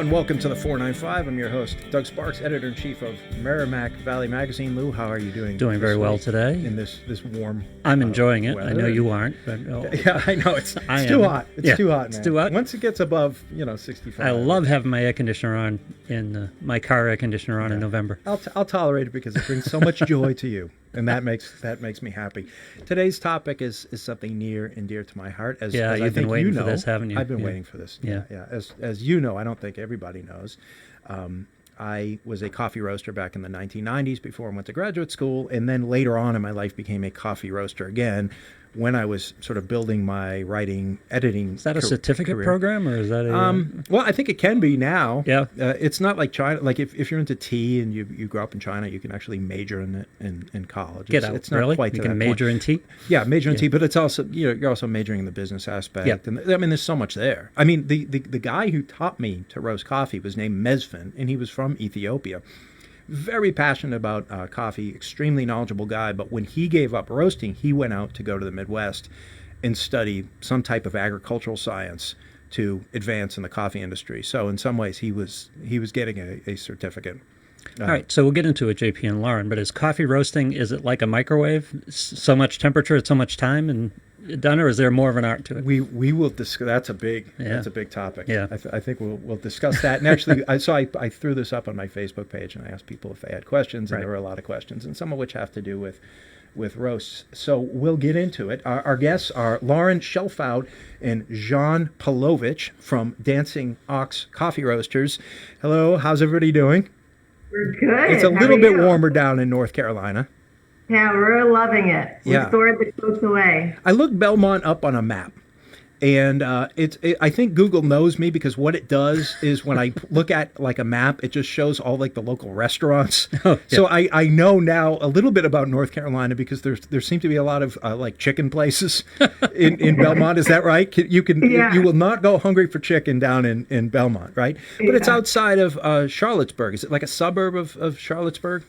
and welcome to the 495. I'm your host, Doug Sparks, editor-in-chief of Merrimack Valley Magazine. Lou, how are you doing? Doing very well today. In this warm I'm enjoying it. weather. I know you aren't. But, yeah, I know. It's too hot. It's too hot, man. It's too hot. Once it gets above, 65. I love having my air conditioner on, my car air conditioner on in November. I'll tolerate it because it brings so much joy to you, and that makes me happy. Today's topic is something near and dear to my heart. As you've been waiting for this, haven't you? I've been waiting for this. Yeah. As you know, I don't think everybody knows. I was a coffee roaster back in the 1990s before I went to graduate school, and then later on in my life became a coffee roaster again when I was sort of building my writing, editing. Is that a certificate career. program, or is that a... Well, I think it can be now. Yeah. It's not like China. Like if you're into tea and you grew up in China, you can actually major in it in college. It's not really? Quite you to can that major point. in tea? Yeah, major in tea, but it's also, you're also majoring in the business aspect. Yeah. And I mean, there's so much there. I mean, the guy who taught me to roast coffee was named Mezvin, and he was from Ethiopia. Very passionate about coffee, extremely knowledgeable guy. But when he gave up roasting, he went out to go to the Midwest and study some type of agricultural science to advance in the coffee industry. So in some ways, he was getting a certificate. All right, so we'll get into it, JP and Lauren. But is coffee roasting, is it like a microwave? So much temperature at so much time and done, or is there more of an art to it? We will discuss. That's a big topic. Yeah. I think we'll discuss that. And actually, I threw this up on my Facebook page and I asked people if they had questions, and Right. there were a lot of questions, and some of which have to do with roasts. So we'll get into it. Our guests are Lauren Shelfout and Jean Palovich from Dancing Ox Coffee Roasters. Hello, how's everybody doing? We're good. It's a little bit warmer down in North Carolina. Yeah, we're loving it. We stored the coats away. I looked Belmont up on a map, and I think Google knows me because what it does is when I look at like a map, it just shows all like the local restaurants. Oh, yeah. So I know now a little bit about North Carolina because there seem to be a lot of like chicken places in Belmont. Is that right? You will not go hungry for chicken down in Belmont, right? But it's outside of Charlottesburg. Is it like a suburb of Charlottesburg?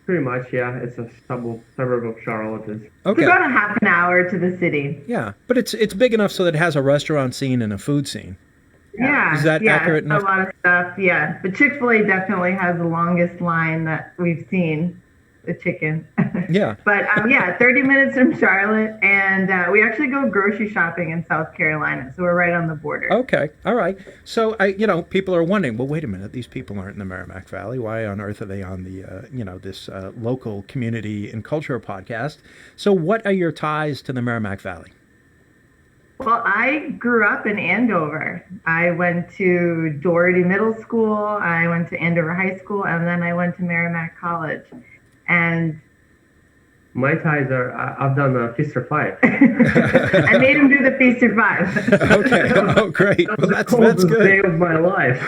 Pretty much, yeah. It's a suburb of Charlotte. It's about a half an hour to the city. Yeah, but it's big enough so that it has a restaurant scene and a food scene. Yeah. Is that accurate enough? A lot of stuff, yeah. But Chick-fil-A definitely has the longest line that we've seen, the chicken. Yeah. But 30 minutes from Charlotte, and we actually go grocery shopping in South Carolina, so we're right on the border. Okay, all right. So people are wondering, well, wait a minute, these people aren't in the Merrimack Valley. Why on earth are they on the this local community and culture podcast? So what are your ties to the Merrimack Valley? Well, I grew up in Andover. I went to Doherty Middle School, I went to Andover High School, and then I went to Merrimack College. And my ties are, I've done a Feast or Five. I made him do the Feast or Five. Okay, oh great. Well, that's coldest good. day of my life.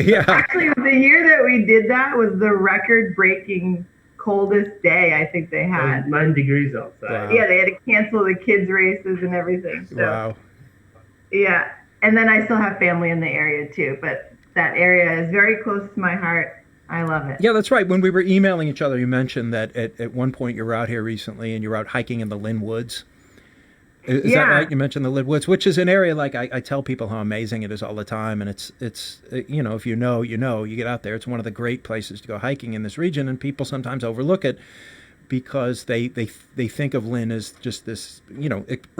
Yeah. Actually, the year that we did that was the record-breaking coldest day I think they had. 9 degrees outside. Wow. Yeah, they had to cancel the kids' races and everything. So, Wow. Yeah, and then I still have family in the area too, but that area is very close to my heart. I love it. Yeah, that's right. When we were emailing each other, you mentioned that at one point you were out here recently and you were out hiking in the Lynn Woods. Is that right? You mentioned the Lynn Woods, which is an area like I tell people how amazing it is all the time. And it's if you know, you get out there. It's one of the great places to go hiking in this region. And people sometimes overlook it because they think of Lynn as just this,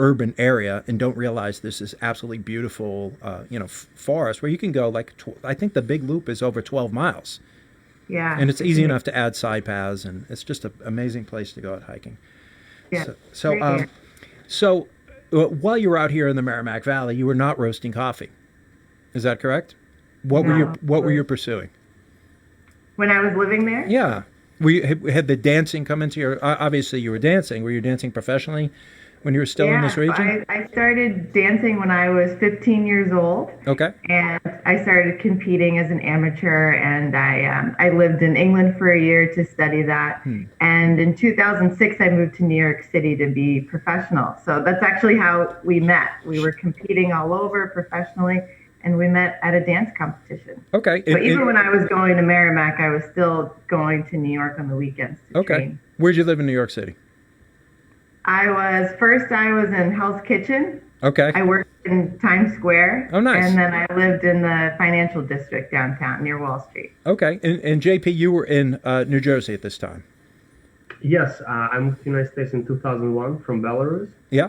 urban area and don't realize this is absolutely beautiful, forest where you can go I think the big loop is over 12 miles. Yeah. And it's easy enough to add side paths, and it's just an amazing place to go out hiking. Yeah. So while you were out here in the Merrimack Valley, you were not roasting coffee. Is that correct? What were you pursuing? When I was living there? Yeah. Had the dancing come into your... Obviously, you were dancing. Were you dancing professionally when you were still in this region? I started dancing when I was 15 years old. Okay. And I started competing as an amateur, and I lived in England for a year to study that. And in 2006, I moved to New York City to be professional. So that's actually how we met. We were competing all over professionally, and we met at a dance competition. Okay. But even when I was going to Merrimack, I was still going to New York on the weekends to train. Where'd you live in New York City? I was in Hell's Kitchen Okay. I worked in Times Square. Oh, nice. And then I lived in the financial district downtown near Wall Street. Okay. And JP, you were in New Jersey at this time. Yes, I moved to the United States in 2001 from Belarus. Yeah.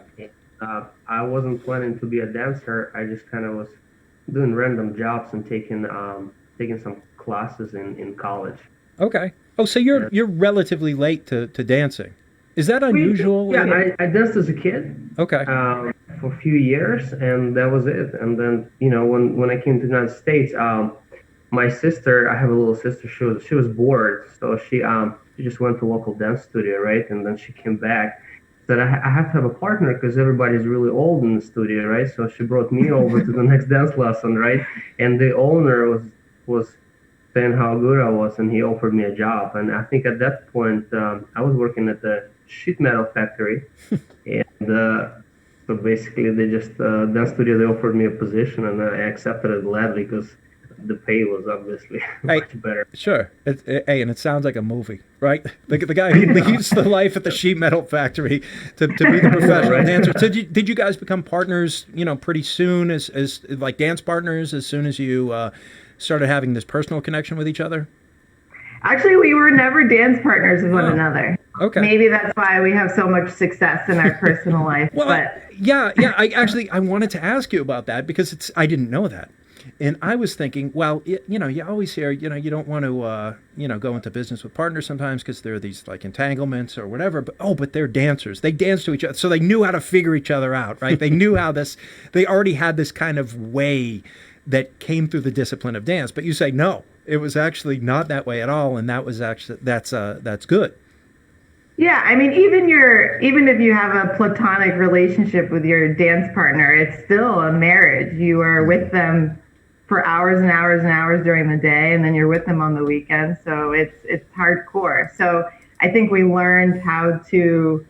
I wasn't planning to be a dancer. I just kind of was doing random jobs and taking some classes in college. Okay. Oh, so you're relatively late to dancing. Is that unusual? Yeah, I danced as a kid. Okay. For a few years, and that was it. And then, when I came to the United States, my sister, I have a little sister. She was bored, so she just went to a local dance studio, right? And then she came back. Said I have to have a partner because everybody's really old in the studio, right? So she brought me over to the next dance lesson, right? And the owner was saying how good I was, and he offered me a job. And I think at that point, I was working at the sheet metal factory, and so basically they just dance studio, they offered me a position, and I accepted it gladly because the pay was obviously much better. Sure. And it sounds like a movie, right? The guy who leaves the life at the sheet metal factory to be the professional dancer. So did you guys become partners, pretty soon as like dance partners as soon as you started having this personal connection with each other? Actually, we were never dance partners with one another. Okay. Maybe that's why we have so much success in our personal life. Well, yeah. I wanted to ask you about that because I didn't know that. And I was thinking, well, you always hear, you don't want to, go into business with partners sometimes because there are these like entanglements or whatever. But they're dancers. They dance to each other. So they knew how to figure each other out, right? They knew they already had this kind of way that came through the discipline of dance. But you say, no, it was actually not that way at all. And that's good. Yeah, I mean, even if you have a platonic relationship with your dance partner, it's still a marriage. You are with them for hours and hours and hours during the day, and then you're with them on the weekend. So it's hardcore. So I think we learned how to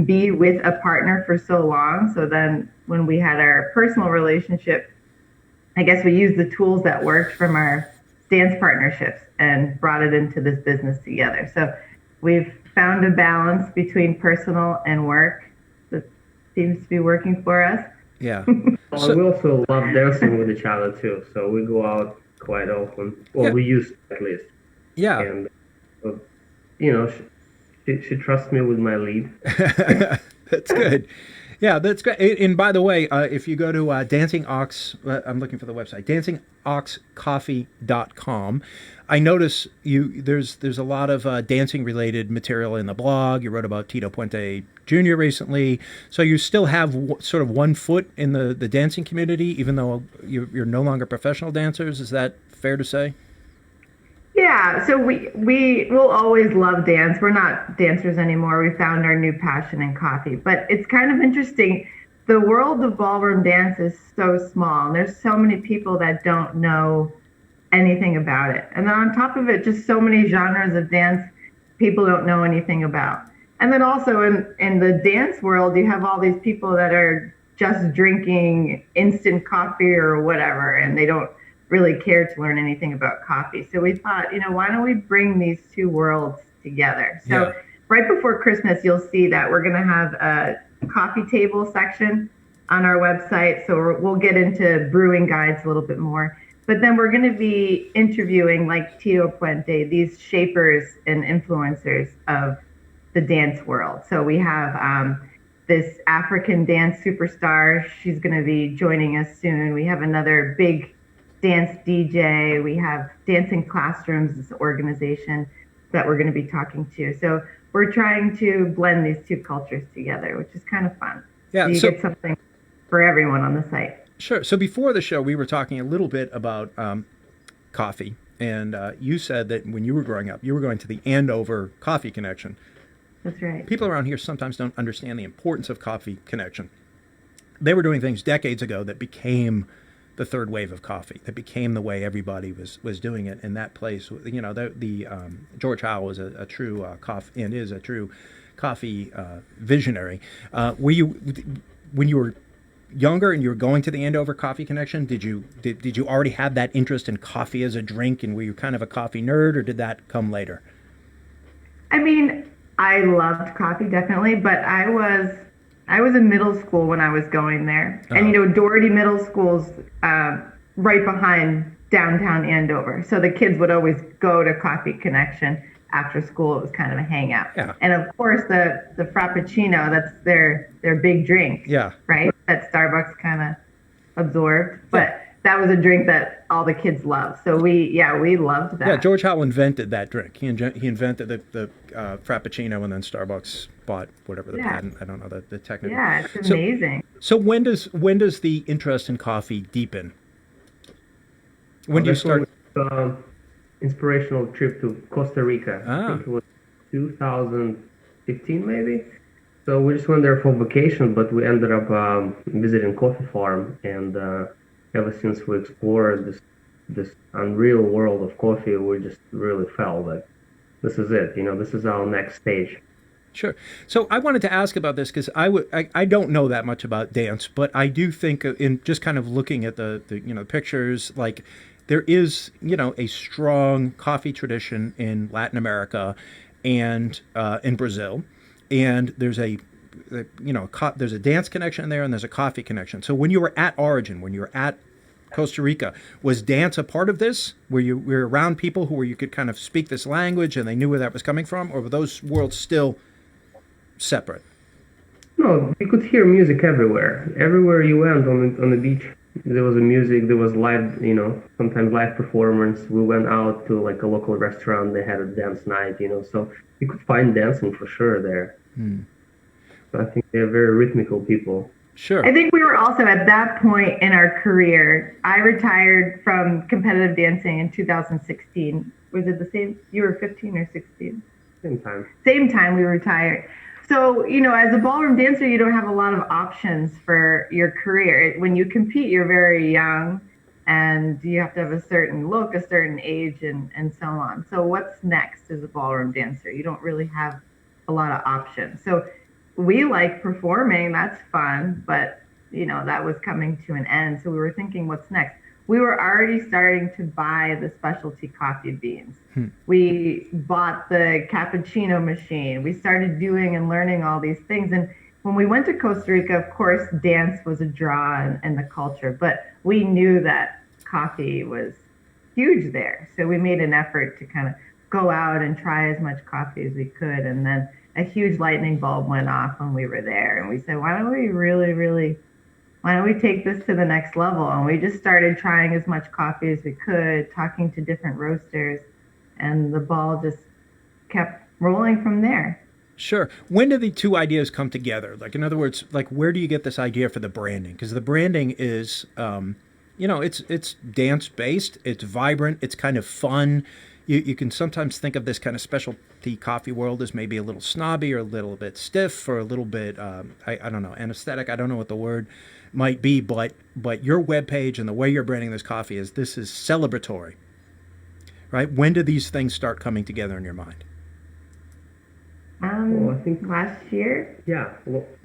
be with a partner for so long. So then when we had our personal relationship, I guess we used the tools that worked from our dance partnerships and brought it into this business together. So we've found a balance between personal and work that seems to be working for us. Yeah. Well, we also love dancing with each other too. So we go out quite often. Well, we used to, at least. Yeah. And she trusts me with my lead. That's good. Yeah, that's great. And by the way, if you go to Dancing Ox, I'm looking for the website, dancingoxcoffee.com. I notice there's a lot of dancing related material in the blog. You wrote about Tito Puente Jr. recently. So you still have sort of one foot in the dancing community, even though you're no longer professional dancers. Is that fair to say? Yeah, so we will always love dance. We're not dancers anymore. We found our new passion in coffee. But it's kind of interesting. The world of ballroom dance is so small, and there's so many people that don't know anything about it. And then on top of it, just so many genres of dance people don't know anything about. And then also in the dance world, you have all these people that are just drinking instant coffee or whatever, and they don't really care to learn anything about coffee. So we thought, why don't we bring these two worlds together? So right before Christmas, you'll see that we're going to have a coffee table section on our website. So we'll get into brewing guides a little bit more. But then we're going to be interviewing, like Tito Puente, these shapers and influencers of the dance world. So we have this African dance superstar. She's going to be joining us soon. We have another big dance DJ. We have Dancing Classrooms, this organization that we're going to be talking to. So we're trying to blend these two cultures together, which is kind of fun. Yeah, so you get something for everyone on the site. Sure. So before the show, we were talking a little bit about coffee, and you said that when you were growing up, you were going to the Andover Coffee Connection. That's right. People around here sometimes don't understand the importance of Coffee Connection. They were doing things decades ago that became the third wave of coffee, that became the way everybody was doing it in that place. George Howe was a true coffee and is a true coffee visionary. Were you, when you were younger and you were going to the Andover Coffee Connection, did you already have that interest in coffee as a drink, and were you kind of a coffee nerd, or did that come later? I mean, I loved coffee, definitely, but I was I was in middle school when I was going there. Oh. And, Doherty Middle School's right behind downtown Andover. So the kids would always go to Coffee Connection after school. It was kind of a hangout. Yeah. And of course, the Frappuccino, that's their big drink. Yeah. Right? That Starbucks kind of absorbed. But that was a drink that all the kids loved. So we loved that. Yeah, George Howe invented that drink. He invented the Frappuccino, and then Starbucks bought whatever the patent. I don't know the technical. Yeah, it's amazing. So when does the interest in coffee deepen? When do you start? Inspirational trip to Costa Rica. I think it was 2015 maybe. So we just went there for vacation, but we ended up visiting coffee farm, and ever since we explored this unreal world of coffee, we just really felt that this is it. This is our next stage. Sure. So I wanted to ask about this because I don't know that much about dance, but I do think in just kind of looking at the pictures, like there is a strong coffee tradition in Latin America and in Brazil, and there's there's a dance connection there and there's a coffee connection. So when you were at Origin, when you were at Costa Rica, was dance a part of this? Were you around people where you could kind of speak this language and they knew where that was coming from, or were those worlds still separate? No, you could hear music everywhere. Everywhere you went on the beach, there was music. There was live, sometimes live performance. We went out to like a local restaurant. They had a dance night, so you could find dancing for sure there. So I think they're very rhythmical people. Sure. I think we were also at that point in our career. I retired from competitive dancing in 2016. Was it the same? You were 15 or 16? Same time. Same time we retired. So, as a ballroom dancer, you don't have a lot of options for your career. When you compete, you're very young and you have to have a certain look, a certain age, and so on. So what's next as a ballroom dancer? You don't really have a lot of options. So we like performing, that's fun, but that was coming to an end. So we were thinking, what's next? We were already starting to buy the specialty coffee beans. We bought the cappuccino machine. We started doing and learning all these things. And when we went to Costa Rica, of course, dance was a draw in the culture, but we knew that coffee was huge there. So we made an effort to kind of go out and try as much coffee as we could. And then a huge lightning bulb went off when we were there. And we said, why don't we take this to the next level? And we just started trying as much coffee as we could, talking to different roasters, and the ball just kept rolling from there. Sure. When do the two ideas come together? Like, in other words, like, where do you get this idea for the branding? Because the branding is, it's dance-based, it's vibrant, it's kind of fun. You can sometimes think of this kind of specialty coffee world as maybe a little snobby or a little bit stiff or a little bit, I don't know, anesthetic. I don't know what the word might be, but your webpage and the way you're branding this coffee is celebratory, right? When do these things start coming together in your mind? Well, I think last year. Yeah,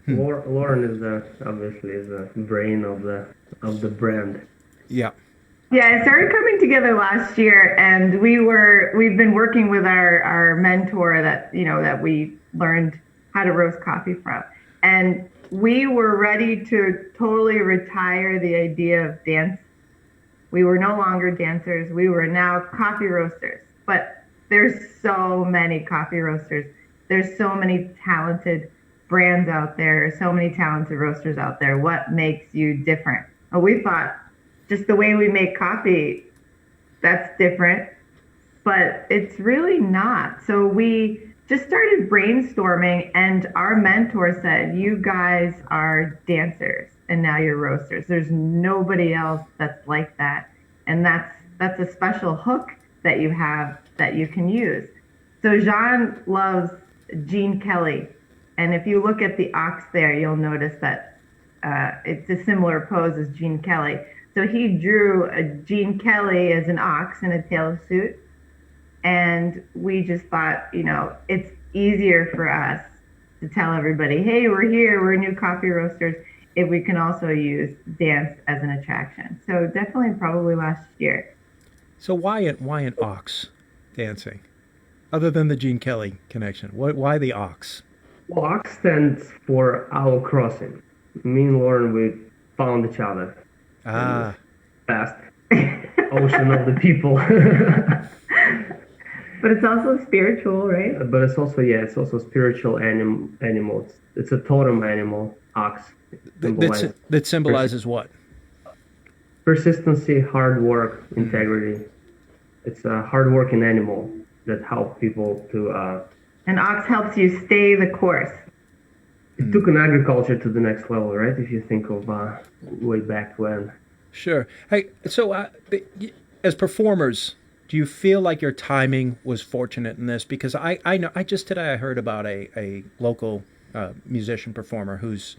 Lauren is obviously the brain of the brand. Yeah. Yeah, it started coming together last year, and we've been working with our mentor that we learned how to roast coffee from, and we were ready to totally retire the idea of dance. We were no longer dancers. We were now coffee roasters. But there's so many coffee roasters. There's so many talented brands out there, so many talented roasters out there. What makes you different? Well, we thought just the way we make coffee, that's different, but it's really not. So we just started brainstorming, and our mentor said, you guys are dancers and now you're roasters. There's nobody else that's like that. And that's a special hook that you have that you can use. So Jean loves Gene Kelly. And if you look at the ox there, you'll notice that it's a similar pose as Gene Kelly. So he drew a Gene Kelly as an ox in a tail suit. And we just thought, it's easier for us to tell everybody, hey, we're here, we're new coffee roasters, if we can also use dance as an attraction. So definitely probably last year. So why an ox dancing? Other than the Gene Kelly connection, why the ox? Well, ox stands for Owl Crossing. Me and Lauren, we found each other in this Ah, vast ocean of the people. But it's also spiritual, right? But it's also, yeah, it's also a spiritual animal. It's a totem animal, ox. It symbolizes that persi- symbolizes what? persistency, hard work, Hmm. integrity. It's a hardworking animal that helps people to. And ox helps you stay the course. It took an agriculture to the next level, right? If you think of way back when. Sure. Hey, so as performers, do you feel like your timing was fortunate in this? Because I know I just today I heard about a local musician performer who's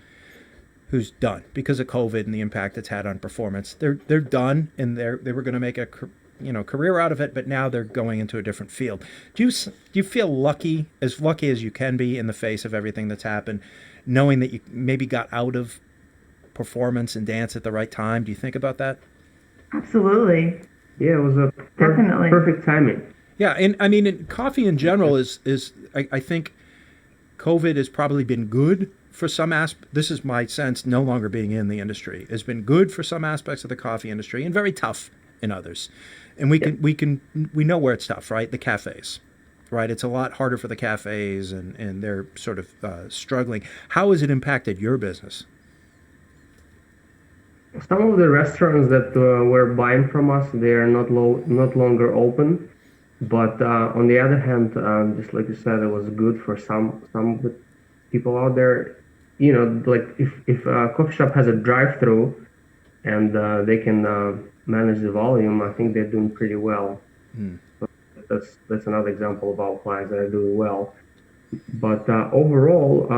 done because of COVID and the impact it's had on performance. They're done and they were going to make a career out of it, but now they're going into a different field. Do you feel lucky as you can be in the face of everything that's happened, knowing that you maybe got out of performance and dance at the right time? Do you think about that? Absolutely. Yeah, it was a Definitely. perfect timing. Yeah, and I mean, coffee in general is I think COVID has probably been good for some aspects. This is my sense, no longer being in the industry, has been good for some aspects of the coffee industry and very tough in others. And we know where it's tough, right? The cafes, right? It's a lot harder for the cafes, and they're sort of struggling. How has it impacted your business? Some of the restaurants that were buying from us, they are not longer open. But on the other hand, just like you said, it was good for some of the people out there. You know, like if a coffee shop has a drive-through and they can manage the volume, I think they're doing pretty well. Hmm. That's another example of our clients that are doing well. But overall,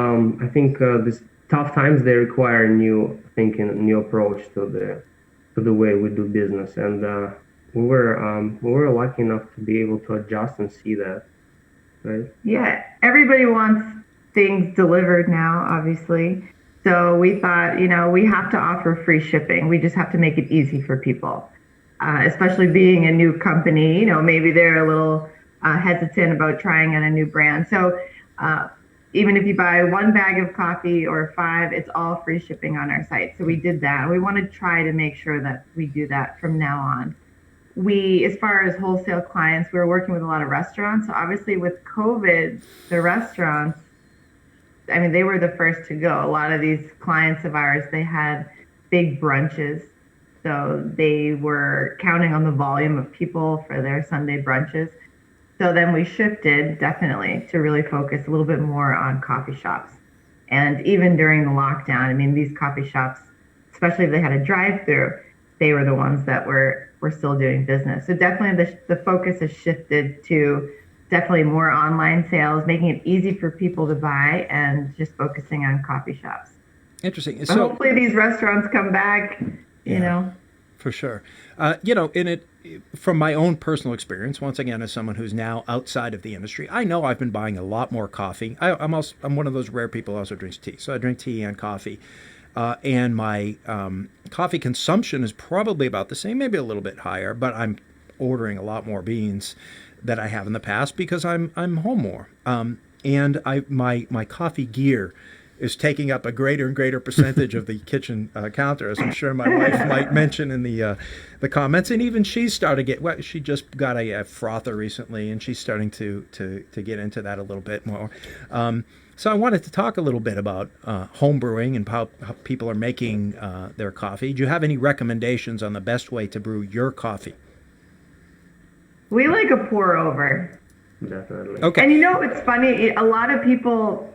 I think these tough times they require new thinking, new approach to the way we do business, and we were lucky enough to be able to adjust and see that, right? Yeah, everybody wants things delivered now, obviously. So we thought, we have to offer free shipping. We just have to make it easy for people, especially being a new company. Maybe they're a little hesitant about trying on a new brand. So even if you buy one bag of coffee or five, it's all free shipping on our site. So we did that. We want to try to make sure that we do that from now on. As far as wholesale clients, we were working with a lot of restaurants. So obviously with COVID, the restaurants, I mean, they were the first to go. A lot of these clients of ours, they had big brunches. So they were counting on the volume of people for their Sunday brunches. So then we shifted definitely to really focus a little bit more on coffee shops. And even during the lockdown, I mean, these coffee shops, especially if they had a drive-through, they were the ones that were still doing business. So definitely the focus has shifted to definitely more online sales, making it easy for people to buy and just focusing on coffee shops. Interesting. But So hopefully these restaurants come back, yeah, for sure. In it, from my own personal experience, once again, as someone who's now outside of the industry, I know I've been buying a lot more coffee. I'm one of those rare people who also drinks tea, so I drink tea and coffee. And my coffee consumption is probably about the same, maybe a little bit higher, but I'm ordering a lot more beans that I have in the past because I'm home more. And my coffee gear is taking up a greater and greater percentage of the kitchen counter, as I'm sure my wife might mention in the comments. And even she's starting to get. Well, she just got a frother recently, and she's starting to get into that a little bit more. So I wanted to talk a little bit about home brewing and how people are making their coffee. Do you have any recommendations on the best way to brew your coffee? We like a pour over. Definitely. Okay. And it's funny, a lot of people,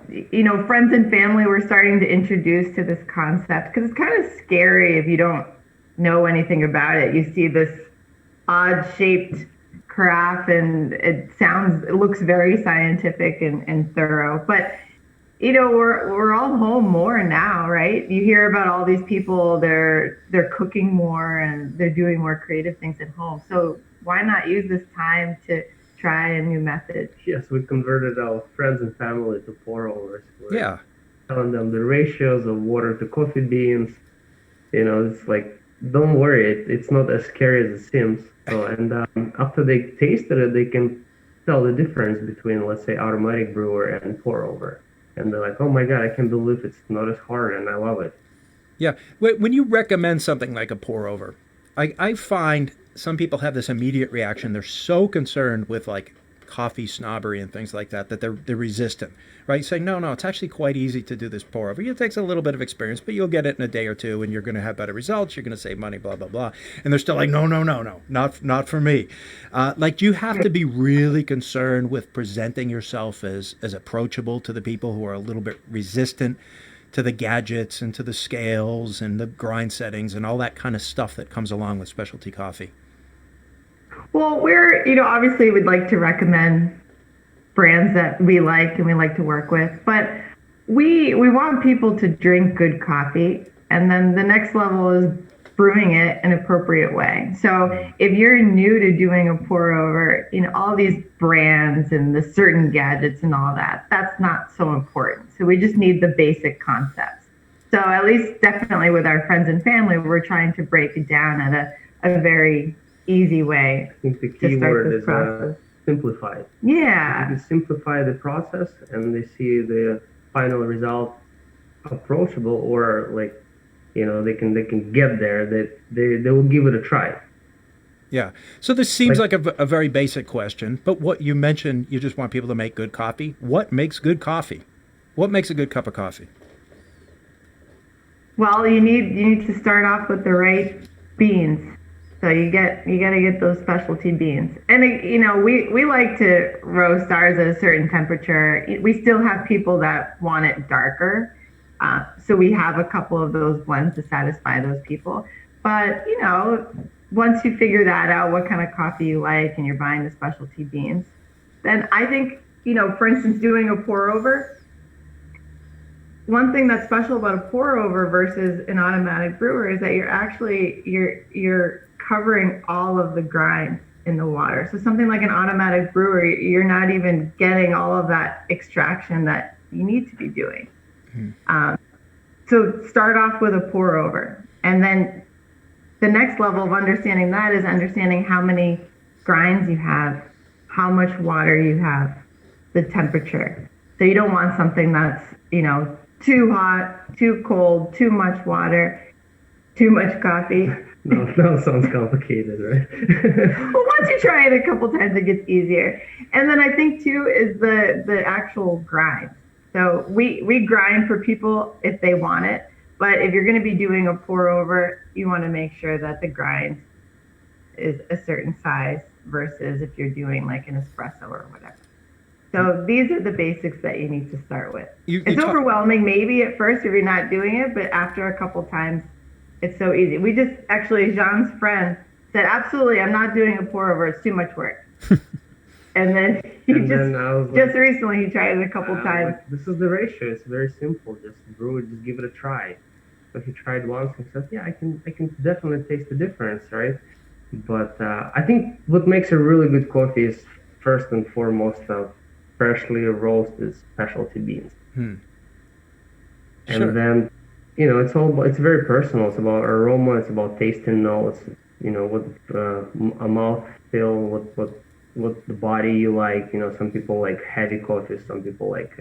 friends and family were starting to introduce to this concept because it's kind of scary if you don't know anything about it. You see this odd shaped carafe and it looks very scientific and thorough. But, we're all home more now, right? You hear about all these people, they're cooking more and they're doing more creative things at home. So why not use this time to try a new method? Yes, we converted our friends and family to pour overs. Yeah. Telling them the ratios of water to coffee beans. It's like, don't worry, it's not as scary as it seems. So, and after they tasted it, they can tell the difference between, let's say, automatic brewer and pour over. and they're like, oh my God, I can't believe it's not as hard, and I love it. Yeah. When you recommend something like a pour over, I find some people have this immediate reaction. They're so concerned with like coffee snobbery and things like that that they're resistant, right? Saying, no, it's actually quite easy to do this pour over. It takes a little bit of experience, but you'll get it in a day or two and you're going to have better results. You're going to save money, blah, blah, blah. And they're still like, no, not for me. Like you have to be really concerned with presenting yourself as approachable to the people who are a little bit resistant to the gadgets and to the scales and the grind settings and all that kind of stuff that comes along with specialty coffee. Well, obviously we'd like to recommend brands that we like and we like to work with, but we want people to drink good coffee. And then the next level is brewing it an appropriate way. So if you're new to doing a pour over, all these brands and the certain gadgets and all that, that's not so important. So we just need the basic concepts. So at least definitely with our friends and family, we're trying to break it down at a very easy way. I think the key word is simplified. Yeah. If you simplify the process and they see the final result approachable, or like, they can get there, that they will give it a try. Yeah. So this seems like a very basic question, but what you mentioned, you just want people to make good coffee. What makes good coffee? What makes a good cup of coffee? Well, you need to start off with the right beans. So you got to get those specialty beans. And we like to roast ours at a certain temperature. We still have people that want it darker. So we have a couple of those blends to satisfy those people. But, once you figure that out, what kind of coffee you like, and you're buying the specialty beans, then I think, for instance, doing a pour over, one thing that's special about a pour over versus an automatic brewer is that you're covering all of the grind in the water. So something like an automatic brewer, you're not even getting all of that extraction that you need to be doing. So start off with a pour over, and then the next level of understanding that is understanding how many grinds you have, how much water you have, the temperature. So you don't want something that's too hot, too cold, too much water, too much coffee. No, that sounds complicated, right? Well, once you try it a couple times, it gets easier. And then I think too is the actual grind. So we grind for people if they want it, but if you're going to be doing a pour over, you want to make sure that the grind is a certain size versus if you're doing like an espresso or whatever. So these are the basics that you need to start with. It's overwhelming maybe at first if you're not doing it, but after a couple times, it's so easy. We just actually, Jean's friend said, absolutely, I'm not doing a pour over. It's too much work. And then just recently he tried it a couple times. This is the ratio. It's very simple. Just brew it, just give it a try. So he tried once and said, yeah, I can definitely taste the difference, right? But I think what makes a really good coffee is first and foremost freshly roasted specialty beans. And then, it's very personal. It's about aroma. It's about tasting notes. What a mouth feel, what the body you like. Some people like heavy coffees. Some people like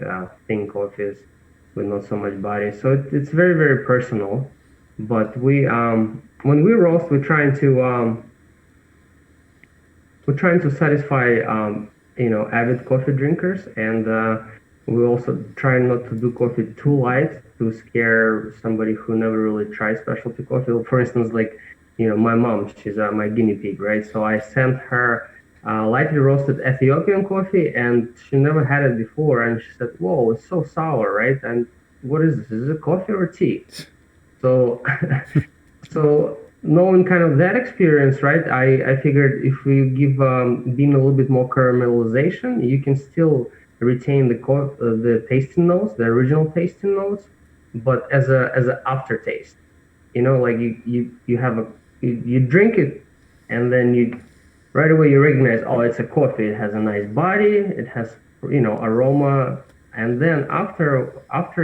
thin coffees with not so much body. So it's very, very personal. But we, when we roast, we're trying to satisfy, avid coffee drinkers, and we also try not to do coffee too light to scare somebody who never really tried specialty coffee. For instance, like, my mom, she's my guinea pig, right? So I sent her lightly roasted Ethiopian coffee, and she never had it before, and she said, whoa, it's so sour, right? And what is this? Is it coffee or tea? So, knowing kind of that experience, right, I figured if we give bean a little bit more caramelization, you can still retain the tasting notes, the original tasting notes, but as an aftertaste. Like you drink it, and then right away you recognize, oh, it's a coffee. It has a nice body. It has aroma, and then after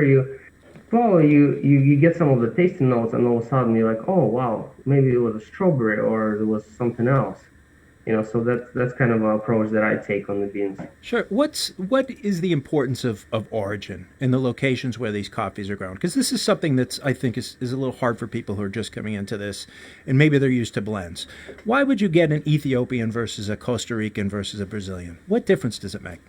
you get some of the tasting notes, and all of a sudden you're like, oh wow, maybe it was a strawberry or it was something else. So that's kind of an approach that I take on the beans. Sure. What is the importance of origin in the locations where these coffees are grown? Because this is something that's I think is a little hard for people who are just coming into this, and maybe they're used to blends. Why would you get an Ethiopian versus a Costa Rican versus a Brazilian? What difference does it make?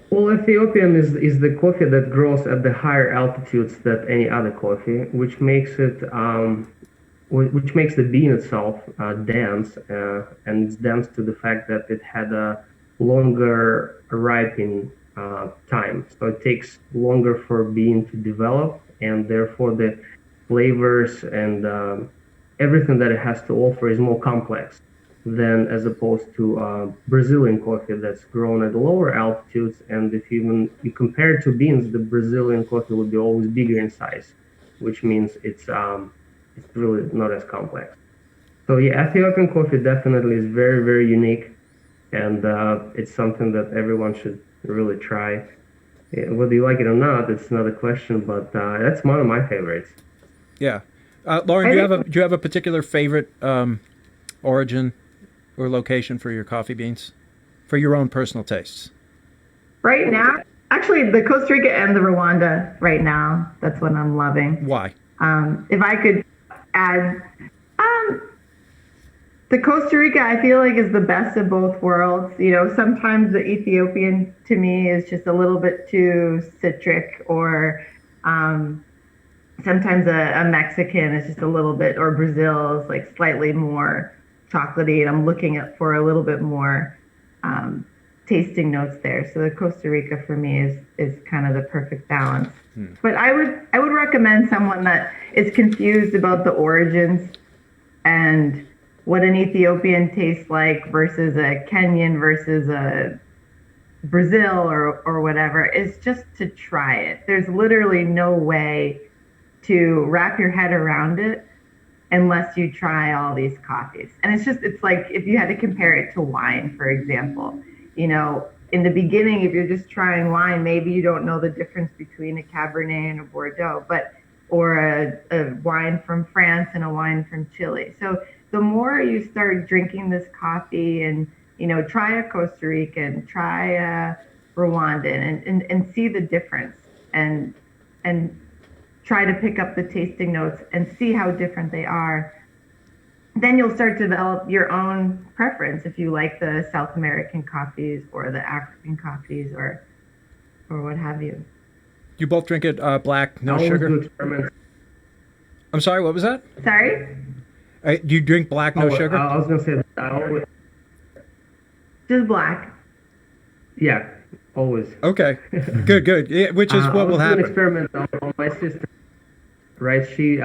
Well, Ethiopian is the coffee that grows at the higher altitudes than any other coffee, which makes the bean itself dense, and it's dense to the fact that it had a longer ripening time. So it takes longer for bean to develop, and therefore the flavors and everything that it has to offer is more complex than as opposed to Brazilian coffee that's grown at lower altitudes. And if you compare it to beans, the Brazilian coffee will be always bigger in size, which means it's really not as complex. So yeah, Ethiopian coffee definitely is very, very unique, and it's something that everyone should really try. Yeah, whether you like it or not, it's another question, but that's one of my favorites. Yeah, Lauren, do you have a particular favorite origin or location for your coffee beans, for your own personal tastes? Right now, actually, the Costa Rica and the Rwanda. Right now, that's what I'm loving. Why? If I could add, the Costa Rica, I feel like is the best of both worlds. Sometimes the Ethiopian to me is just a little bit too citric, or sometimes a Mexican is just a little bit, or Brazil is like slightly more chocolatey, and I'm looking for a little bit more tasting notes there. So the Costa Rica for me is kind of the perfect balance. But I would recommend someone that is confused about the origins and what an Ethiopian tastes like versus a Kenyan versus a Brazil or whatever, is just to try it. There's literally no way to wrap your head around it unless you try all these coffees. And it's like if you had to compare it to wine, for example. In the beginning, if you're just trying wine, maybe you don't know the difference between a Cabernet and a Bordeaux, or a wine from France and a wine from Chile. So the more you start drinking this coffee and, try a Costa Rican, try a Rwandan and see the difference and try to pick up the tasting notes and see how different they are, then you'll start to develop your own preference if you like the South American coffees or the African coffees or what have you. You both drink it black, no sugar? I'm sorry, what was that? Sorry? Do you drink black, no sugar? I was going to say that I always... Just black. Yeah, always. Okay, good. Yeah, which is what will happen. I was doing an experiment on my sister. Right, she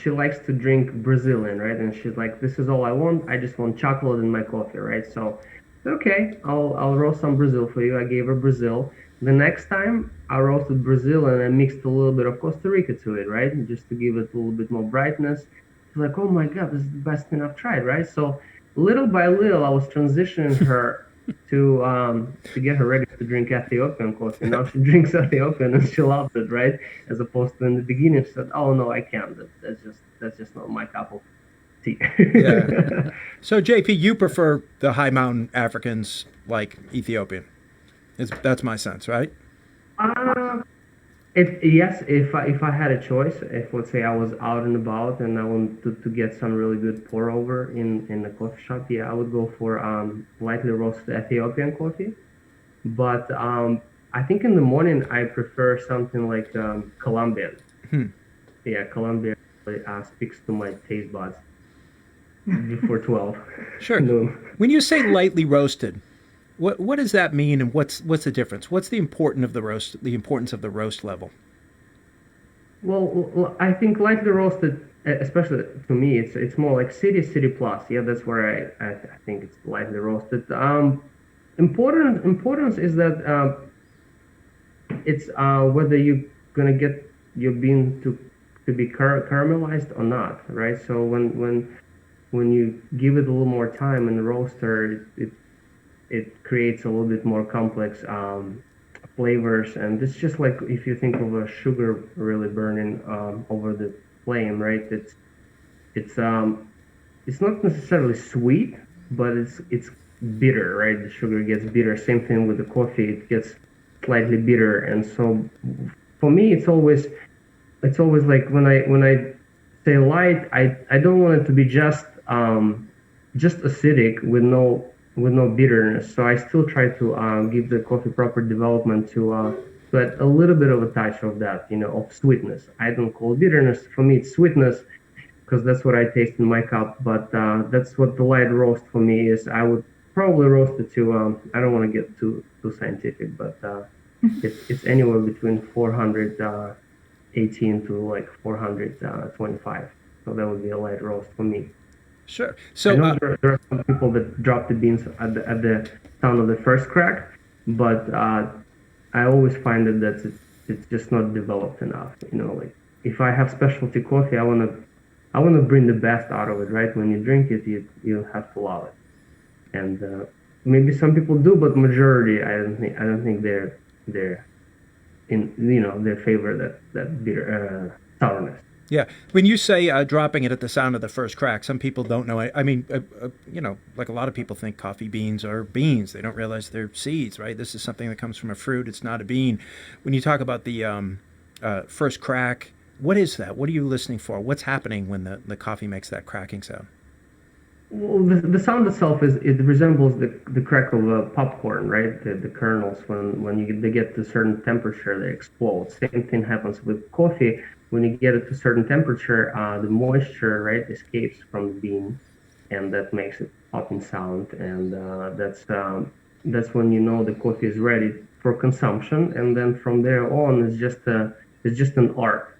likes to drink Brazilian, right? And she's like, this is all I want. I just want chocolate in my coffee, right? So, okay, I'll roast some Brazil for you. I gave her Brazil. The next time I roasted Brazil and I mixed a little bit of Costa Rica to it, right? Just to give it a little bit more brightness. She's like, oh my God, this is the best thing I've tried, right? So little by little, I was transitioning her to get her ready to drink Ethiopian coffee. Now she drinks Ethiopian and she loves it, right? As opposed to in the beginning she said, "Oh no, I can't. That's just not my cup of tea." Yeah. So JP, you prefer the high mountain Africans like Ethiopian? That's my sense, right? Yes, if I had a choice, if let's say I was out and about and I wanted to get some really good pour over in a coffee shop, yeah, I would go for lightly roasted Ethiopian coffee. But I think in the morning I prefer something like Colombian. Yeah, Colombian really, speaks to my taste buds before 12. Sure. When you say lightly roasted, what does that mean, and what's the difference? What's the importance of the roast? The importance of the roast level? Well, I think lightly roasted, especially to me, it's more like city plus. Yeah, that's where I think it's lightly roasted. Importance is that it's whether you're gonna get your bean to be caramelized or not, right? So when you give it a little more time in the roaster, it creates a little bit more complex flavors, and it's just like if you think of a sugar really burning over the flame, right? It's not necessarily sweet, but it's bitter, right? The sugar gets bitter. Same thing with the coffee; it gets slightly bitter. And so, for me, it's always like when I say light, I don't want it to be just acidic with no bitterness. So I still try to give the coffee proper development to add a little bit of a touch of that, of sweetness. I don't call it bitterness. For me, it's sweetness because that's what I taste in my cup. But that's what the light roast for me is. I would probably roast it to. I don't want to get too scientific, but it's anywhere between 418 to like 425. So that would be a light roast for me. Sure. I So, know there are some people that drop the beans at the sound of the first crack, but I always find it's just not developed enough. Like if I have specialty coffee, I wanna bring the best out of it, right? When you drink it, you have to love it. And maybe some people do, but majority, I don't think they're in they favor that bitter sourness. yeah, when you say dropping it at the sound of the first crack, some people don't know. I mean, like a lot of people think coffee beans are beans. They don't realize they're seeds, right? This is something that comes from a fruit. It's not a bean. When you talk about the first crack, what is that? What are you listening for? What's happening when the coffee makes that cracking sound? Well, the sound itself it resembles the crack of a popcorn, right? The kernels they get to a certain temperature, they explode. Same thing happens with coffee. When you get it to a certain temperature, the moisture, right, escapes from the bean, and that makes it popping sound. And that's when the coffee is ready for consumption. And then from there on, it's just an art.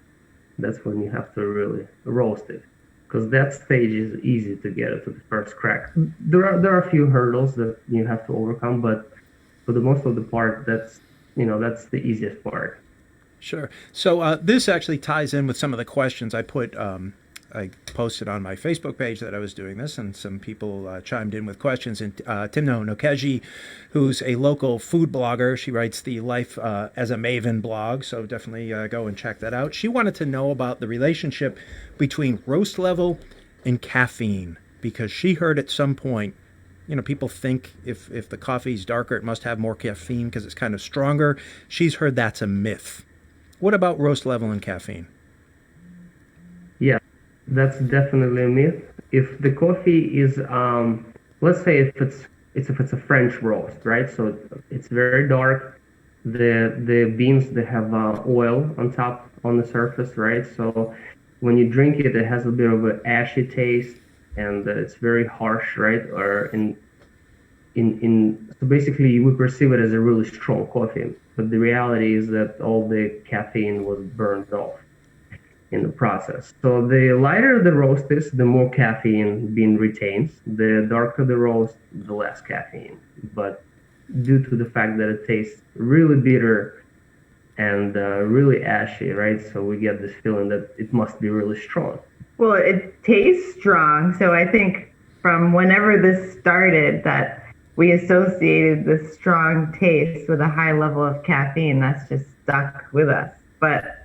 That's when you have to really roast it, because that stage is easy to get it to the first crack. There are a few hurdles that you have to overcome, but for the most of the part, that's the easiest part. Sure. So this actually ties in with some of the questions I put. I posted on my Facebook page that I was doing this, and some people chimed in with questions. And Timno Nokeji, who's a local food blogger, she writes the Life as a Maven blog, so definitely go and check that out. She wanted to know about the relationship between roast level and caffeine, because she heard at some point, people think if the coffee's darker, it must have more caffeine because it's kind of stronger. She's heard that's a myth. What about roast level and caffeine? Yeah, that's definitely a myth. If the coffee is, let's say if it's a French roast, right? So it's very dark. The beans, they have oil on top, on the surface, right? So when you drink it, it has a bit of an ashy taste, and it's very harsh, right? Or so basically you would perceive it as a really strong coffee, but the reality is that all the caffeine was burned off in the process. So the lighter the roast is, the more caffeine being retains. The darker the roast, the less caffeine. But due to the fact that it tastes really bitter and really ashy, right? So we get this feeling that it must be really strong. Well, it tastes strong. So I think from whenever this started that we associated this strong taste with a high level of caffeine. That's just stuck with us. But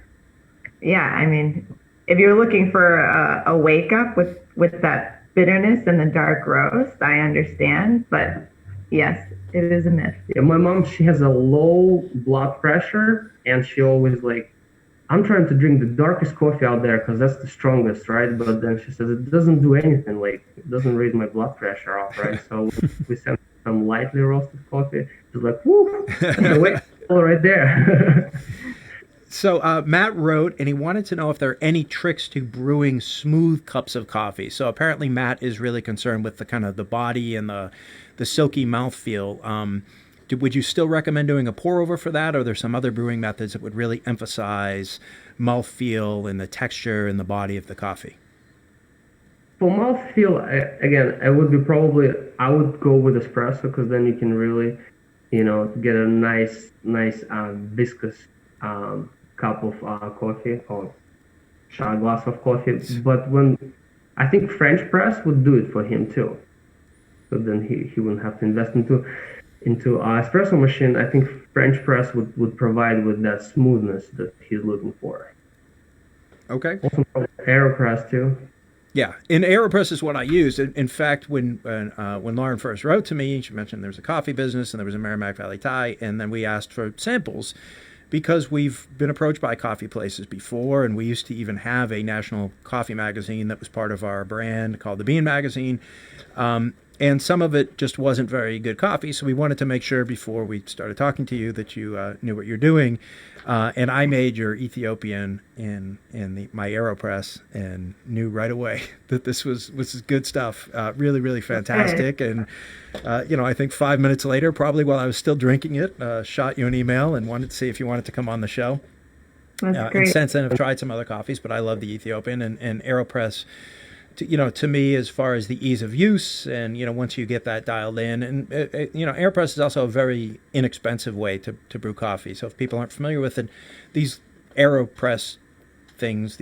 yeah, I mean, if you're looking for a wake up with that bitterness and the dark roast, I understand. But yes, it is a myth. Yeah, my mom, she has a low blood pressure, and she always I'm trying to drink the darkest coffee out there because that's the strongest, right? But then she says it doesn't do anything, it doesn't raise my blood pressure off, right? So we sent some lightly roasted coffee. It's like, whoo, that's a wake up right there. So Matt wrote, and he wanted to know if there are any tricks to brewing smooth cups of coffee. So apparently Matt is really concerned with the kind of the body and the silky mouthfeel. Would you still recommend doing a pour over for that, or are there some other brewing methods that would really emphasize mouthfeel and the texture and the body of the coffee? For mouthfeel, again, I would go with espresso, because then you can really, get a nice viscous cup of coffee, or shot glass of coffee. But I think French press would do it for him too. So then he wouldn't have to invest into espresso machine. I think French press would provide with that smoothness that he's looking for. Okay. Also AeroPress too. Yeah, and AeroPress is what I used. In fact, when Lauren first wrote to me, she mentioned there was a coffee business and there was a Merrimack Valley tie, and then we asked for samples because we've been approached by coffee places before, and we used to even have a national coffee magazine that was part of our brand called the Bean Magazine. And some of it just wasn't very good coffee, so we wanted to make sure before we started talking to you that you knew what you're doing. And I made your Ethiopian in my AeroPress and knew right away that this was good stuff. Really, really fantastic. And I think 5 minutes later, probably while I was still drinking it, shot you an email and wanted to see if you wanted to come on the show. That's great. And since then, I've tried some other coffees, but I love the Ethiopian and AeroPress. To me, as far as the ease of use, and once you get that dialed in, and AirPress is also a very inexpensive way to brew coffee. So if people aren't familiar with it, these AeroPress things,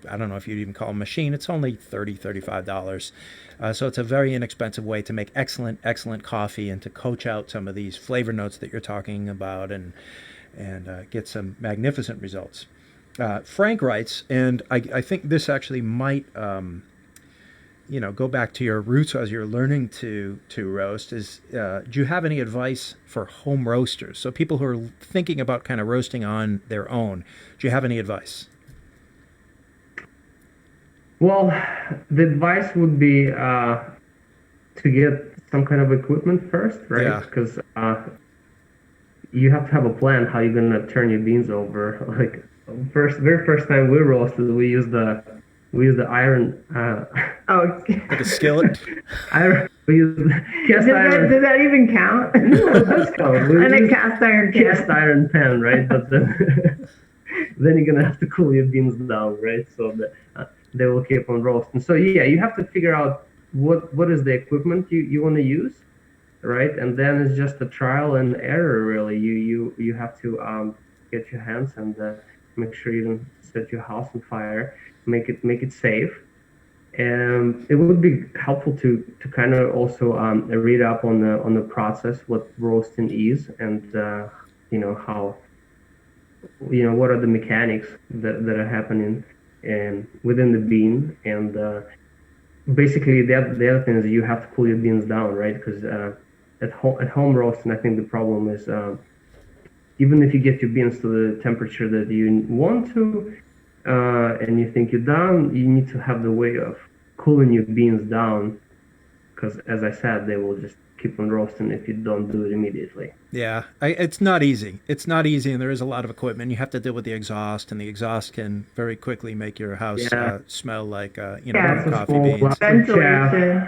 I don't know if you'd even call them machine, it's only $35. So it's a very inexpensive way to make excellent coffee and to coach out some of these flavor notes that you're talking about and get some magnificent results. Frank writes, and I think this actually might go back to your roots as you're learning to roast. Do you have any advice for home roasters? So people who are thinking about kind of roasting on their own, do you have any advice? Well, the advice would be to get some kind of equipment first, right? Yeah. Because you have to have a plan how you're gonna turn your beans over. Like very first time we roasted, we used the iron. Like a skillet. We used cast iron. Does that even count? No, it does count. And a cast iron pan. Cast iron pan, right? But then you're gonna have to cool your beans down, right? So that they will keep on roasting. So yeah, you have to figure out what is the equipment you want to use, right? And then it's just a trial and error, really. You have to get your hands and make sure you don't set your house on fire. Make it safe. And it would be helpful to kind of also read up on the process, what roasting is, and how what are the mechanics that are happening and within the bean. And basically the other thing is you have to cool your beans down, right? Because at home roasting, I think the problem is even if you get your beans to the temperature that you want to, and you think you're done, you need to have the way of cooling your beans down, because as I said, they will just keep on roasting if you don't do it immediately. Yeah, it's not easy. It's not easy, and there is a lot of equipment. You have to deal with the exhaust, and the exhaust can very quickly make your house smell like coffee beans. Ventilation.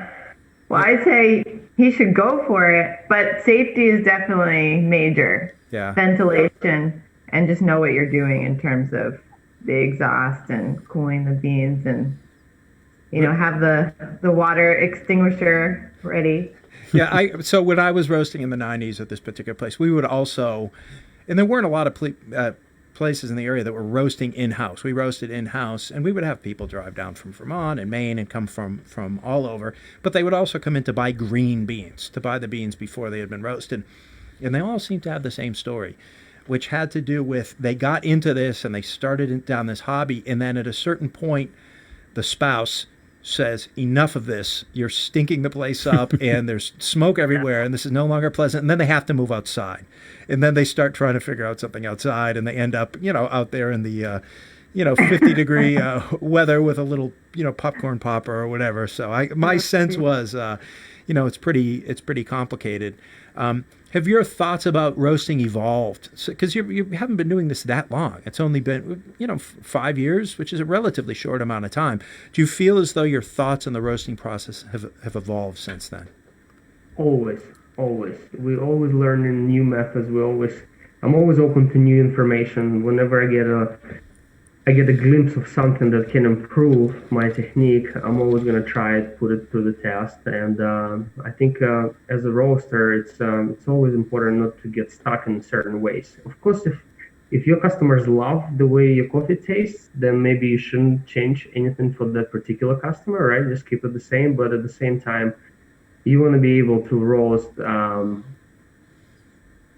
Well, I say he should go for it, but safety is definitely major. Yeah. Ventilation, and just know what you're doing in terms of the exhaust and cooling the beans, and have the water extinguisher ready. Yeah, so when I was roasting in the 90s at this particular place, we would also, and there weren't a lot of places in the area that were roasting in-house. We roasted in-house, and we would have people drive down from Vermont and Maine and come from all over, but they would also come in to buy green beans, to buy the beans before they had been roasted. And they all seemed to have the same story, which had to do with they got into this and they started down this hobby, and then at a certain point, the spouse says, enough of this, you're stinking the place up and there's smoke everywhere and this is no longer pleasant, and then they have to move outside. And then they start trying to figure out something outside, and they end up, out there in the 50-degree weather with a little, popcorn popper or whatever. So my sense was, it's pretty complicated. Have your thoughts about roasting evolved? Because you haven't been doing this that long. It's only been, 5 years, which is a relatively short amount of time. Do you feel as though your thoughts on the roasting process have evolved since then? Always. We always learning new methods. I'm always open to new information. Whenever I get a glimpse of something that can improve my technique, I'm always going to try it, put it through the test. And I think as a roaster, it's always important not to get stuck in certain ways. Of course, if your customers love the way your coffee tastes, then maybe you shouldn't change anything for that particular customer, right? Just keep it the same. But at the same time, you want to be able to roast,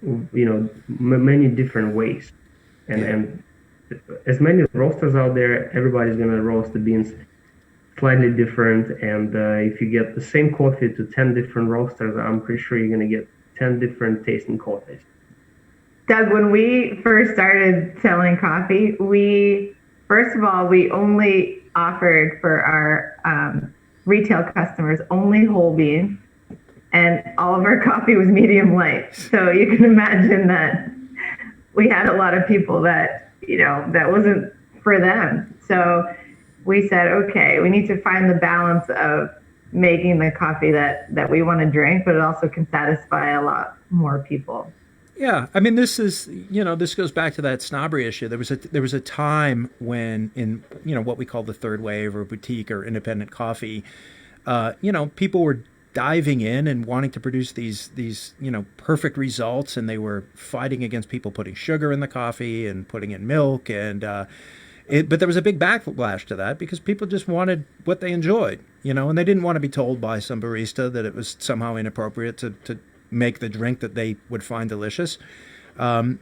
many different ways. And as many roasters out there, everybody's going to roast the beans slightly different. And if you get the same coffee to 10 different roasters, I'm pretty sure you're going to get 10 different tasting coffees. Doug, when we first started selling coffee, first of all, we only offered for our retail customers only whole beans, and all of our coffee was medium light. So you can imagine that we had a lot of people that, that wasn't for them. So we said, okay, we need to find the balance of making the coffee that we want to drink, but it also can satisfy a lot more people. Yeah, I mean, this is, this goes back to that snobbery issue. There was a time when in, what we call the third wave or boutique or independent coffee, people were diving in and wanting to produce these perfect results, and they were fighting against people putting sugar in the coffee and putting in milk, and but there was a big backlash to that because people just wanted what they enjoyed, and they didn't want to be told by some barista that it was somehow inappropriate to make the drink that they would find delicious. So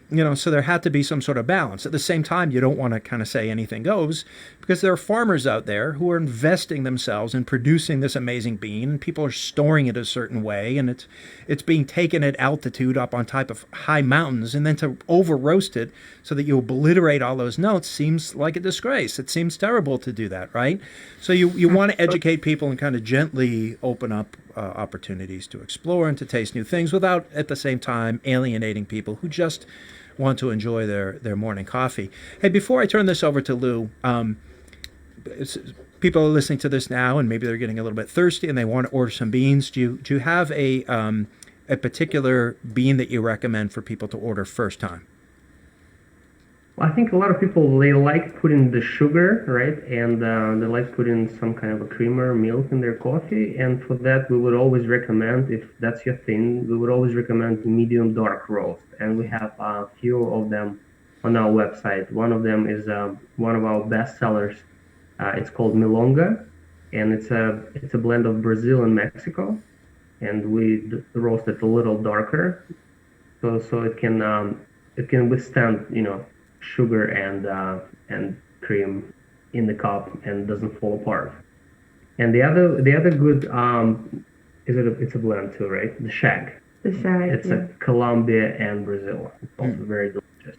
there had to be some sort of balance. At the same time, you don't want to kind of say anything goes, because there are farmers out there who are investing themselves in producing this amazing bean, and people are storing it a certain way, and it's being taken at altitude up on top of high mountains, and then to over roast it so that you obliterate all those notes seems like a disgrace. It seems terrible to do that, right? So you want to educate people and kind of gently open up opportunities to explore and to taste new things without at the same time alienating people who just want to enjoy their morning coffee. Hey, before I turn this over to Lou, people are listening to this now and maybe they're getting a little bit thirsty and they want to order some beans. Do you have a particular bean that you recommend for people to order first time? Well, I think a lot of people, they like putting the sugar, right? And they like putting some kind of a creamer, milk in their coffee. And for that, we would always recommend, if that's your thing, we would always recommend medium dark roast. And we have a few of them on our website. One of them is one of our best sellers. It's called Milonga, and it's a blend of Brazil and Mexico. And we roast it a little darker, so it can withstand, sugar and cream in the cup and doesn't fall apart. And the other good it's a blend too, right? The Shag. The Shag. It's a Colombia and Brazil. It's also very delicious.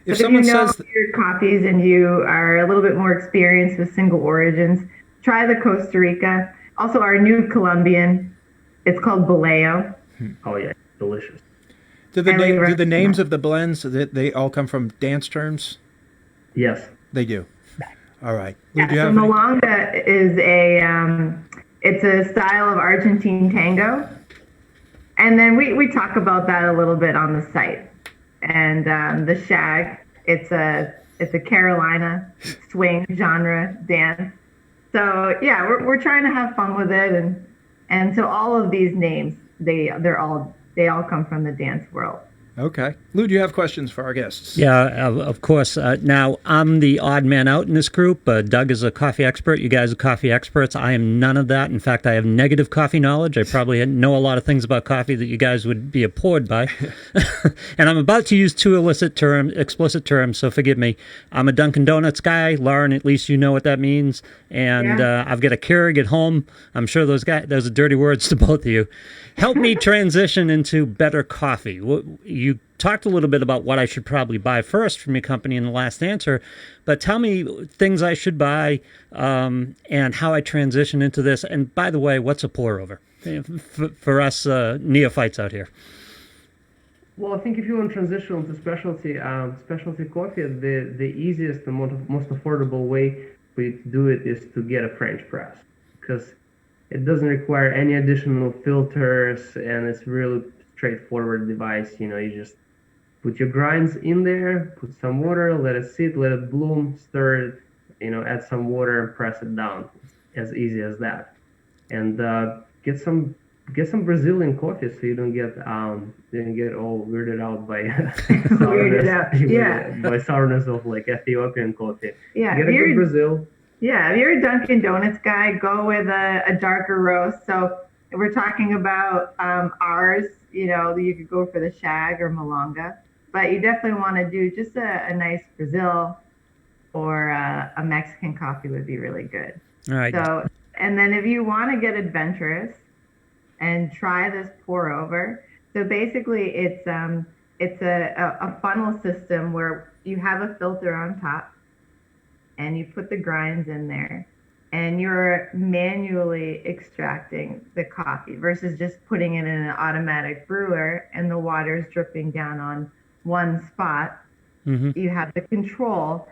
If someone says your coffees and you are a little bit more experienced with single origins, try the Costa Rica. Also, our new Colombian. It's called Baleo. Oh yeah, delicious. Do the names of the blends, they all come from dance terms? Yes. They do. All right. Yeah, so Milonga is it's a style of Argentine tango. And then we talk about that a little bit on the site. And the Shag, it's a Carolina swing genre dance. So yeah, we're trying to have fun with it, and so all of these names, they all come from the dance world. Okay. Lou, do you have questions for our guests? Yeah, of course. Now, I'm the odd man out in this group. Doug is a coffee expert. You guys are coffee experts. I am none of that. In fact, I have negative coffee knowledge. I probably know a lot of things about coffee that you guys would be appalled by. And I'm about to use two explicit terms, so forgive me. I'm a Dunkin' Donuts guy. Lauren, at least you know what that means. And yeah. I've got a Keurig at home. I'm sure those are dirty words to both of you. Help me transition into better coffee. You talked a little bit about what I should probably buy first from your company in the last answer, but tell me things I should buy and how I transition into this. And by the way, what's a pour over for us neophytes out here? Well, I think if you want to transition into specialty coffee, the easiest and most affordable way for you to do it is to get a French press, because it doesn't require any additional filters, and it's really straightforward device. You just put your grinds in there, put some water, let it sit, let it bloom, stir it, add some water and press it down. It's as easy as that. And get some Brazilian coffee so you don't get all weirded out by by sourness of like Ethiopian coffee. Yeah, get a good Brazil. Yeah, if you're a Dunkin' Donuts guy, go with a darker roast. So if we're talking about ours, you could go for the Shag or Milonga, but you definitely want to do just a nice Brazil or a Mexican coffee would be really good. All right. So, and then if you want to get adventurous and try this pour over, so basically it's a funnel system where you have a filter on top and you put the grinds in there and you're manually extracting the coffee versus just putting it in an automatic brewer and the water's dripping down on one spot. Mm-hmm. You have the control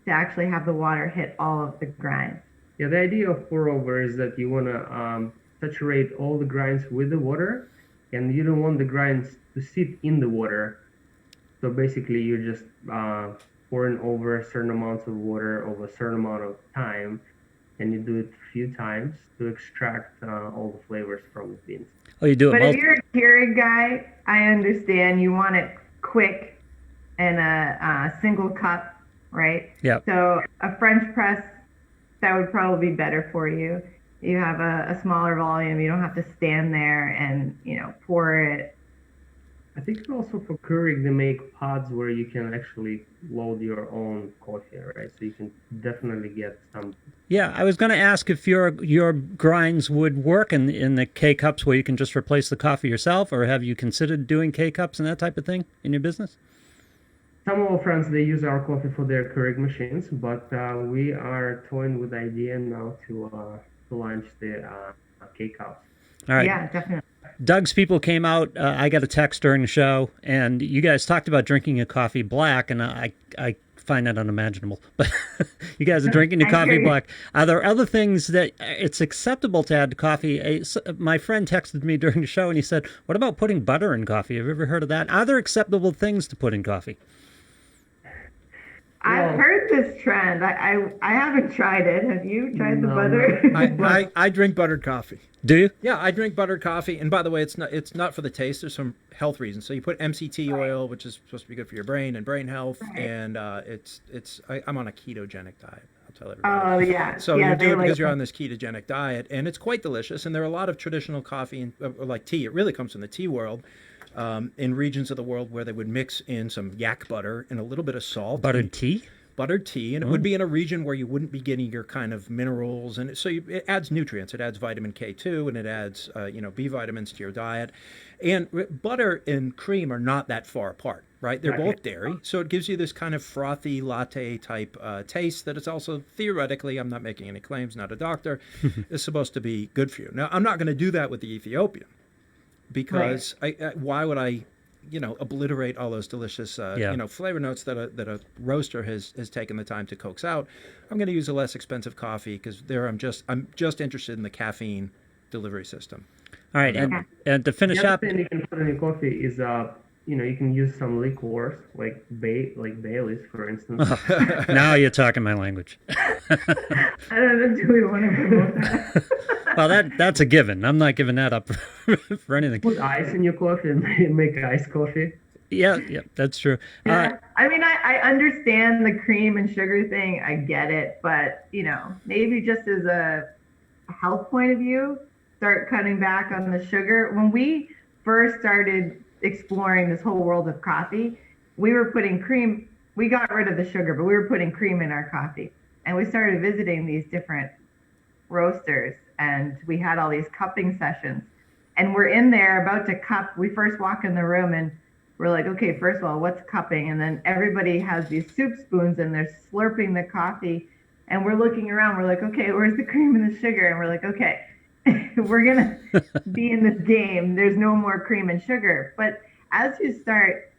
to actually have the water hit all of the grinds. Yeah, the idea of pour over is that you want to saturate all the grinds with the water, and you don't want the grinds to sit in the water. So basically, you're just pouring over certain amounts of water over a certain amount of time, and you do it a few times to extract all the flavors from the beans. Oh, you do it. But if you're a Keurig guy, I understand you want it quick and a single cup, right? Yeah. So a French press, that would probably be better for you. You have a smaller volume. You don't have to stand there and, pour it. I think also for Keurig, they make pods where you can actually load your own coffee, right? So you can definitely get some. Yeah, I was going to ask if your grinds would work in the K cups where you can just replace the coffee yourself, or have you considered doing K cups and that type of thing in your business? Some of our friends, they use our coffee for their Keurig machines, but we are toying with the idea now to launch the K cups. All right. Yeah, definitely. Doug's people came out. I got a text during the show, and you guys talked about drinking your coffee black, and I find that unimaginable. But you guys are drinking your coffee black. Are there other things that it's acceptable to add to coffee? My friend texted me during the show, and he said, "What about putting butter in coffee? Have you ever heard of that? Are there acceptable things to put in coffee?" I've heard this trend. I haven't tried it. Have you tried the butter? I drink buttered coffee. Do you? Yeah, I drink buttered coffee. And by the way, it's not for the taste. There's some health reasons. So you put MCT oil, which is supposed to be good for your brain and brain health. Right. And I'm on a ketogenic diet. I'll tell everybody. Oh yeah. So you do it because you're on this ketogenic diet, and it's quite delicious. And there are a lot of traditional coffee, like tea. It really comes from the tea world. In regions of the world where they would mix in some yak butter and a little bit of salt. Buttered tea? Buttered tea. And it would be in a region where you wouldn't be getting your kind of minerals. And so it adds nutrients. It adds vitamin K2 and it adds, B vitamins to your diet. And butter and cream are not that far apart, right? They're both dairy. So it gives you this kind of frothy latte type taste that is also theoretically, I'm not making any claims, not a doctor, is supposed to be good for you. Now, I'm not going to do that with the Ethiopian. Because why would I, obliterate all those delicious, flavor notes that a roaster has taken the time to coax out? I'm going to use a less expensive coffee because I'm just interested in the caffeine delivery system. All right, and to finish up, the other thing you can put in your coffee is you can use some liqueurs like Baileys, for instance. Now you're talking my language. I don't know. Do we want to promote that? Well, that's a given. I'm not giving that up for anything. Put ice in your coffee and make iced coffee. Yeah, that's true. Yeah. I mean, I understand the cream and sugar thing. I get it. But, maybe just as a health point of view, start cutting back on the sugar. When we first started exploring this whole world of coffee, we were putting cream. We got rid of the sugar, but we were putting cream in our coffee. And we started visiting these different roasters, and we had all these cupping sessions. And we're in there about to cup. We first walk in the room and we're like, okay, first of all, what's cupping? And then everybody has these soup spoons and they're slurping the coffee. And we're looking around. We're like, okay, where's the cream and the sugar? And we're like, okay, we're going to be in this game. There's no more cream and sugar. But as you start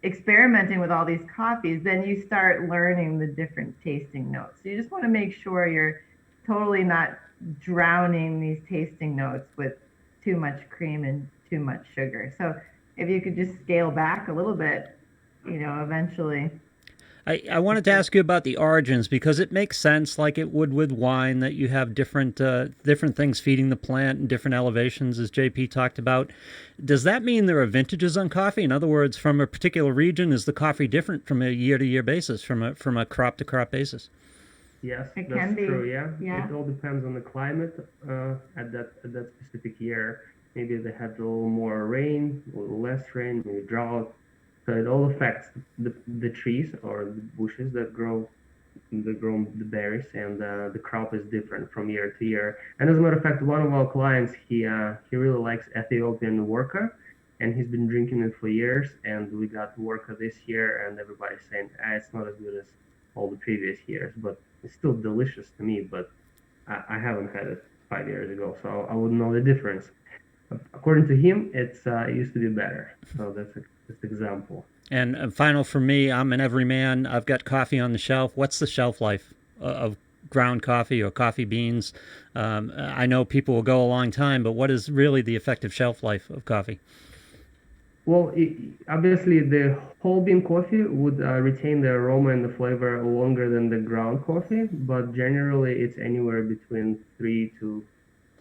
experimenting with all these coffees, then you start learning the different tasting notes. So you just want to make sure you're totally not drowning these tasting notes with too much cream and too much sugar. So if you could just scale back a little bit, eventually. I wanted to ask you about the origins because it makes sense, like it would with wine, that you have different things feeding the plant and different elevations, as JP talked about. Does that mean there are vintages on coffee? In other words, from a particular region, is the coffee different from a year-to-year basis, from a crop-to-crop basis? Yes, it that's can be. True. Yeah, it all depends on the climate at that specific year. Maybe they had a little more rain, a little less rain, maybe drought. So it all affects the trees or the bushes that grow they grow the berries, and the crop is different from year to year. And as a matter of fact, one of our clients, he really likes Ethiopian Worka, and he's been drinking it for years. And we got Worka this year, and everybody's saying it's not as good as all the previous years, but it's still delicious to me. But I haven't had it 5 years ago, so I wouldn't know the difference. According to him, it used to be better. So that's just example. And final for me, I'm an everyman. I've got coffee on the shelf. What's the shelf life of ground coffee or coffee beans? I know people will go a long time, but what is really the effective shelf life of coffee? Well, obviously, the whole bean coffee would retain the aroma and the flavor longer than the ground coffee, but generally, it's anywhere between 3 to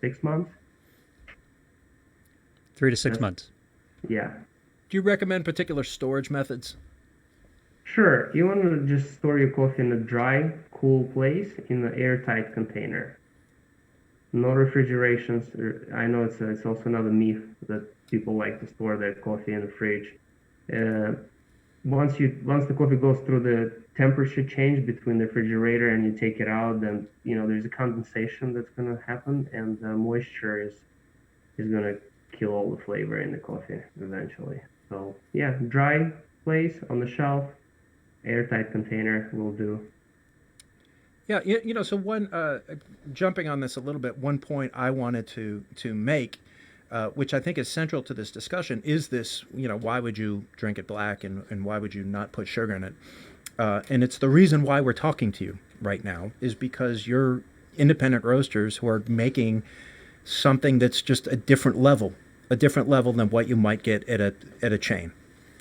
6 months. 3 to 6 months. Yeah. Do you recommend particular storage methods? Sure. You want to just store your coffee in a dry, cool place in an airtight container. No refrigerations. I know it's also another myth that people like to store their coffee in the fridge. Once the coffee goes through the temperature change between the refrigerator and you take it out, then there's a condensation that's going to happen, and the moisture is going to kill all the flavor in the coffee eventually. So yeah, dry place on the shelf, airtight container will do. Yeah, so one, jumping on this a little bit, one point I wanted to make, which I think is central to this discussion, is this, why would you drink it black and why would you not put sugar in it? And it's the reason why we're talking to you right now is because you're independent roasters who are making something that's just a different level than what you might get at a chain.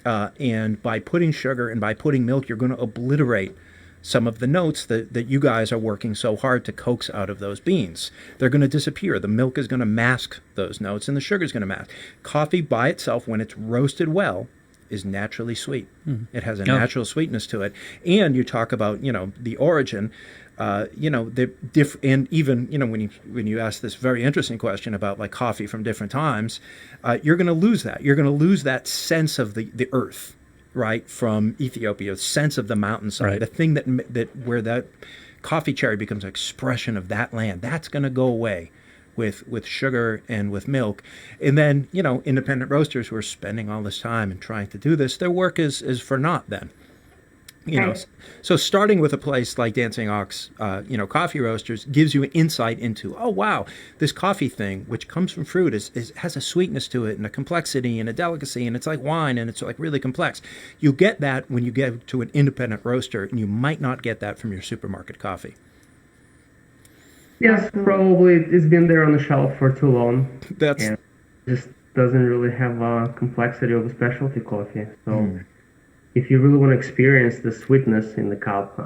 And by putting sugar and by putting milk, you're going to obliterate some of the notes that you guys are working so hard to coax out of those beans. They're going to disappear. The milk is going to mask those notes, and the sugar is going to mask. Coffee by itself, when it's roasted well, is naturally sweet. It has a natural sweetness to it. And you talk about, the origin, and even, when you ask this very interesting question about like coffee from different times, you're going to lose that. You're going to lose that sense of the earth, right, from Ethiopia, sense of the mountainside, right. The thing that where that coffee cherry becomes an expression of that land. That's going to go away with sugar and with milk. And then, independent roasters who are spending all this time and trying to do this, their work is for naught then. So starting with a place like Dancing Ox, coffee roasters gives you an insight into, oh, wow, this coffee thing, which comes from fruit, has a sweetness to it and a complexity and a delicacy, and it's like wine and it's like really complex. You get that when you get to an independent roaster, and you might not get that from your supermarket coffee. Yes, probably it's been there on the shelf for too long. And just doesn't really have a complexity of a specialty coffee. So if you really want to experience the sweetness in the cup,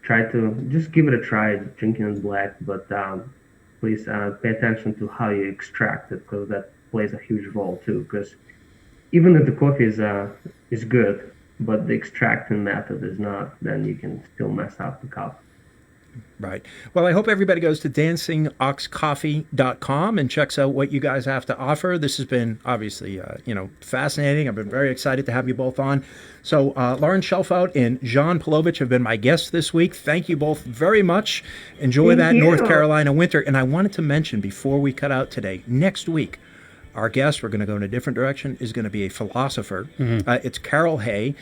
try to just give it a try, drinking it black. But please pay attention to how you extract it, because that plays a huge role too. Because even if the coffee is good, but the extracting method is not, then you can still mess up the cup. Right. Well, I hope everybody goes to dancingoxcoffee.com and checks out what you guys have to offer. This has been obviously, fascinating. I've been very excited to have you both on. So Lauren Shelfout and John Polovich have been my guests this week. Thank you both very much. Enjoy that North Carolina winter. And I wanted to mention before we cut out today, next week, our guest, we're going to go in a different direction, is going to be a philosopher. It's Carol Hay.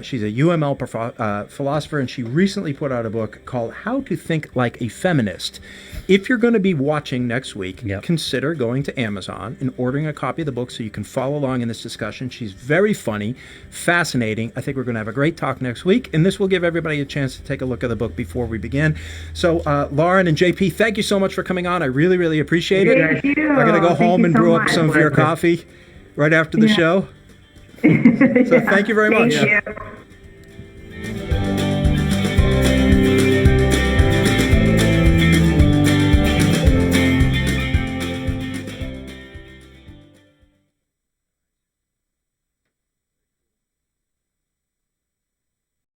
She's a UML philosopher, and she recently put out a book called How to Think Like a Feminist. If you're going to be watching next week, consider going to Amazon and ordering a copy of the book so you can follow along in this discussion. She's very funny, fascinating. I think we're going to have a great talk next week, and this will give everybody a chance to take a look at the book before we begin. So, Lauren and JP, thank you so much for coming on. I really, really appreciate it. Thank you. I'm going to go home and brew up some of your coffee right after the show. So thank you very much. Thank you.